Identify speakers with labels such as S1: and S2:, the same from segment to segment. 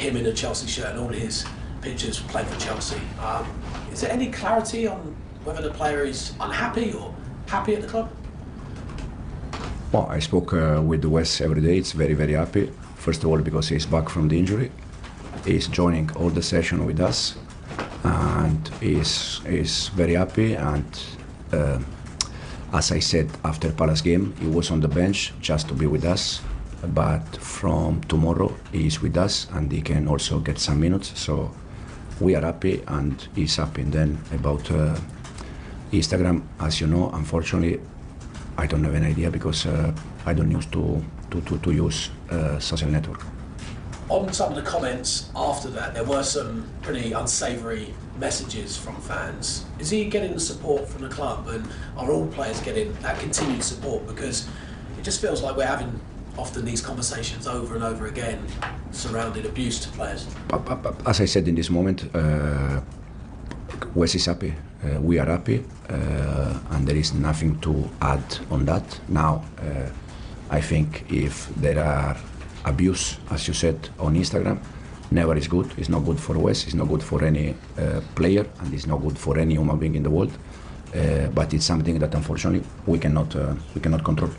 S1: him in a Chelsea shirt and all his pictures playing for Chelsea. Is there any clarity on whether the player is unhappy or happy at the club?
S2: Well, I spoke with Wes every day. It's very, very happy. First of all, because he's back from the injury. He's joining all the session with us, and he's very happy. And as I said after Palace game, he was on the bench just to be with us. But from tomorrow, he's with us, and he can also get some minutes. So we are happy, and he's happy. And then about Instagram, as you know, unfortunately, I don't have an idea because I don't use to use social network.
S1: On some of the comments after that, there were some pretty unsavoury messages from fans. Is he getting the support from the club, and are all players getting that continued support? Because it just feels like we're having often these conversations over and over again surrounding abuse to players.
S2: As I said in this moment, Wes is happy, we are happy, and there is nothing to add on that. Now, I think if there are abuse, as you said, on Instagram, never is good. It's not good for Wes, it's not good for any player, and it's not good for any human being in the world. But it's something that unfortunately we cannot control.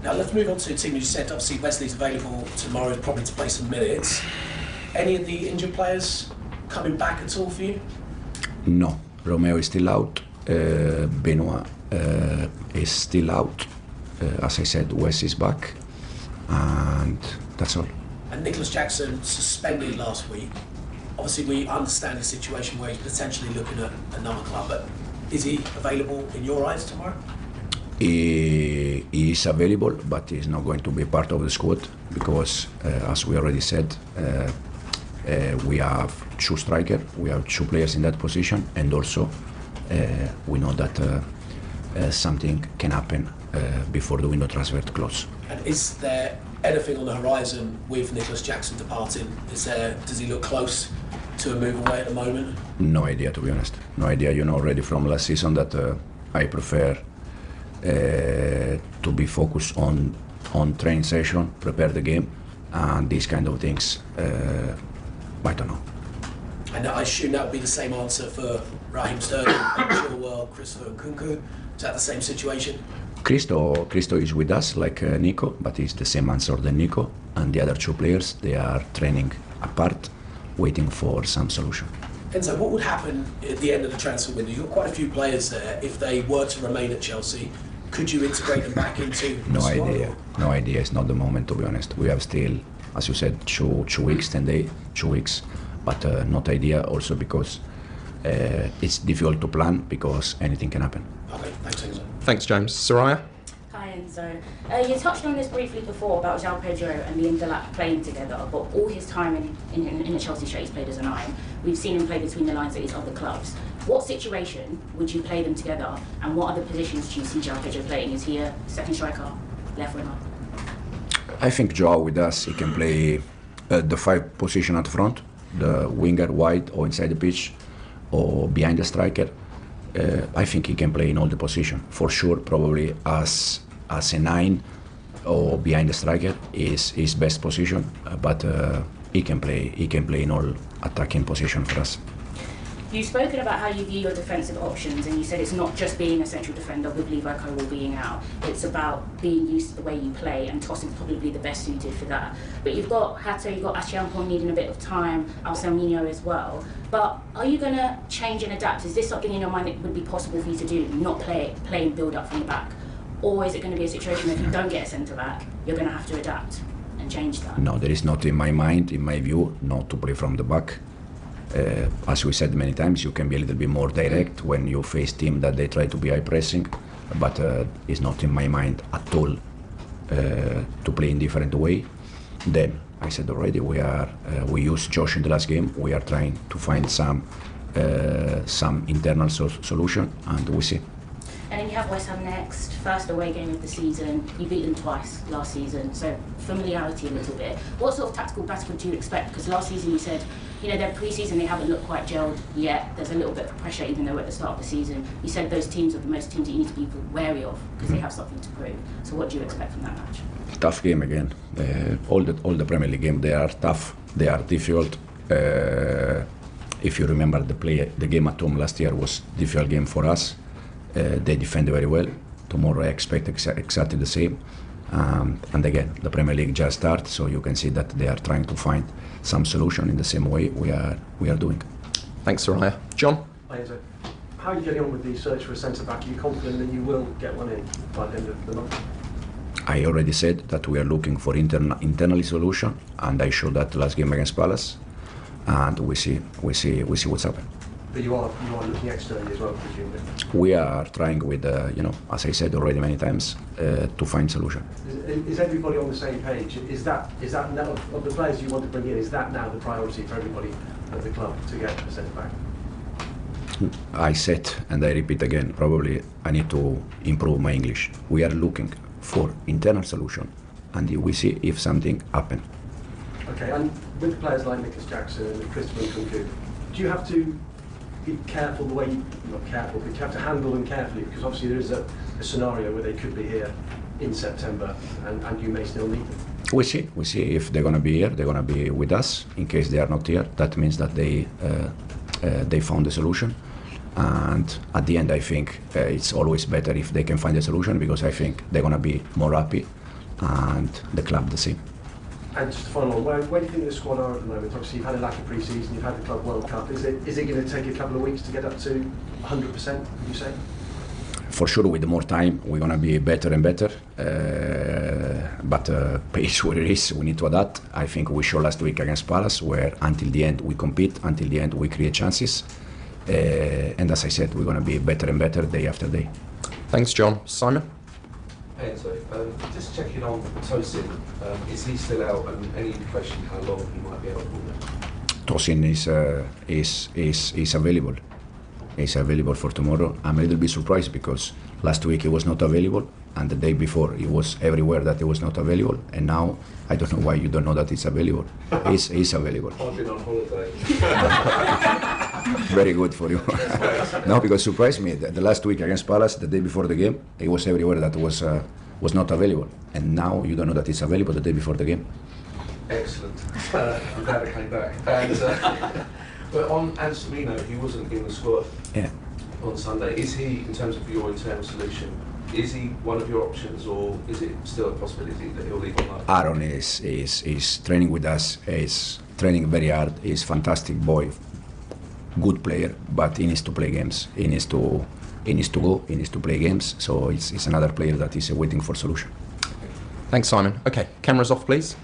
S1: Now let's move on to the team. You said obviously Wesley's available tomorrow, probably to play some minutes. Any of the injured players coming back at all for you?
S2: No, Romeo is still out. Benoit is still out. As I said, Wes is back, and that's all.
S1: And Nicholas Jackson suspended last week. Obviously, we understand the situation where he's potentially looking at another club, but is he available in your eyes tomorrow?
S2: He is available, but he's not going to be part of the squad because, as we already said, we have two strikers, we have two players in that position, and also we know that something can happen before the window transfer close.
S1: And is there anything on the horizon with Nicholas Jackson departing? Does he look close to a move away at the moment?
S2: No idea, to be honest. No idea. You know already from last season that I prefer to be focused on training session, prepare the game, and these kind of things. I don't know.
S1: And I assume that would be the same answer for Raheem Sterling, Chilwell, Christopher Nkunku. Is that the same situation?
S2: Christo is with us like Nico, but it's the same answer than Nico. And the other two players, they are training apart, waiting for some solution.
S1: Enzo, what would happen at the end of the transfer window? You've got quite a few players there. If they were to remain at Chelsea, could you integrate them back into the squad?
S2: Idea. No idea. It's not the moment, to be honest. We have still, as you said, 2 weeks, 10 days, 2 weeks, but not idea. Also because it's difficult to plan because anything can happen.
S1: Okay, thanks, Enzo.
S3: Thanks, James. Soraya?
S4: Hi, Enzo. You touched on this briefly before about João Pedro and the Indelap playing together, but all his time in the Chelsea shirt he's played as a 9. We've seen him play between the lines at his other clubs. What situation would you play them together, and what other positions do you see João Pedro playing? Is he a second striker, left winger?
S2: I think João with us, he can play the 5 position at front, the winger, wide or inside the pitch, or behind the striker. I think he can play in all the position for sure. Probably as a 9 or behind the striker is his best position, but he can play in all attacking position for us.
S4: You've spoken about how you view your defensive options, and you said it's not just being a central defender with Levi Colwill being out. It's about being used to the way you play, and Tosin's probably the best suited for that. But you've got Hato, you've got Achiampong needing a bit of time, Alcemino as well. But are you going to change and adapt? Is this something in your mind that would be possible for you to do, not play and build up from the back? Or is it going to be a situation where if you don't get a centre-back, you're going to have to adapt and change that?
S2: No, there is not in my mind, in my view, not to play from the back. As we said many times, you can be a little bit more direct when you face team that they try to be high pressing, but it's not in my mind at all to play in different way. Then I said already, we used Josh in the last game. We are trying to find some internal solution, and we see.
S4: And then you have West Ham next, first away game of the season. You beat them twice last season, so familiarity a little bit. What sort of tactical battle do you expect? Because last season you said, you know, their pre-season they haven't looked quite gelled yet. There's a little bit of pressure even though we're at the start of the season. You said those teams are the most teams that you need to be wary of because they have something to prove. So what do you expect from that match?
S2: Tough game again. All the Premier League games, they are tough, they are difficult. If you remember the game at home last year was a difficult game for us. They defend very well. Tomorrow I expect exactly the same. And again, the Premier League just started, so you can see that they are trying to find some solution in the same way we are doing.
S3: Thanks, Soraya. John?
S5: Hi, Enzo. How are you getting on with the search for a centre-back? Are you confident that you will get one in by the end of the month?
S2: I already said that we are looking for internal solution, and I showed that last game against Palace, and we see what's happened.
S5: But you are looking externally as well, presumably.
S2: We are trying with, as I said already many times, to find solution.
S5: Is everybody on the same page? Is that now, of the players you want to bring in, is that now the priority for everybody at the club to get a centre back?
S2: I said, and I repeat again, probably I need to improve my English. We are looking for internal solution, and we see if something happen.
S5: Okay, and with players like Nicholas Jackson and Christopher Nkunku, do you have to be careful the way not careful, but you have to handle them carefully, because obviously there is a scenario where they could be here in September and you may still need them.
S2: We see if they're going to be here, they're going to be with us. In case they are not here, that means that they found a solution. And at the end, I think it's always better if they can find a solution, because I think they're going to be more happy and the club the same.
S5: And just to follow on, where do you think the squad are at the moment? Obviously, you've had a lack of pre-season, you've had the Club World Cup. Is it going to take a couple of weeks to get up to 100%, would you say?
S2: For sure, with more time, we're going to be better and better. But pace where it is, we need to adapt. I think we showed last week against Palace, where until the end we compete, until the end we create chances. And as I said, we're going to be better and better day after day.
S3: Thanks, John. Simon?
S6: Hey, Enzo, just checking on Tosin, is he still out, and any indication how long he might be out for?
S2: Tosin is available. He's available for tomorrow. I'm a little bit surprised because last week he was not available, and the day before he was everywhere that he was not available, and now I don't know why you don't know that it's available. He's available.
S6: I've been on holiday.
S2: Very good for you. No, because surprised me the last week against Palace, the day before the game, he was everywhere that was not available, and now you don't know that it's available the day before the game.
S6: Excellent. I'm glad I came back. And, but on Anselmino, he wasn't in the squad on Sunday. Is he, in terms of your internal solution, is he one of your options, or is it still a possibility that he'll leave on life?
S2: Aaron is training with us. He's training very hard. He's a fantastic boy, good player, but he needs to play games. He needs to go. He needs to play games. So it's another player that is waiting for solution.
S3: Thanks, Simon. Okay, cameras off, please.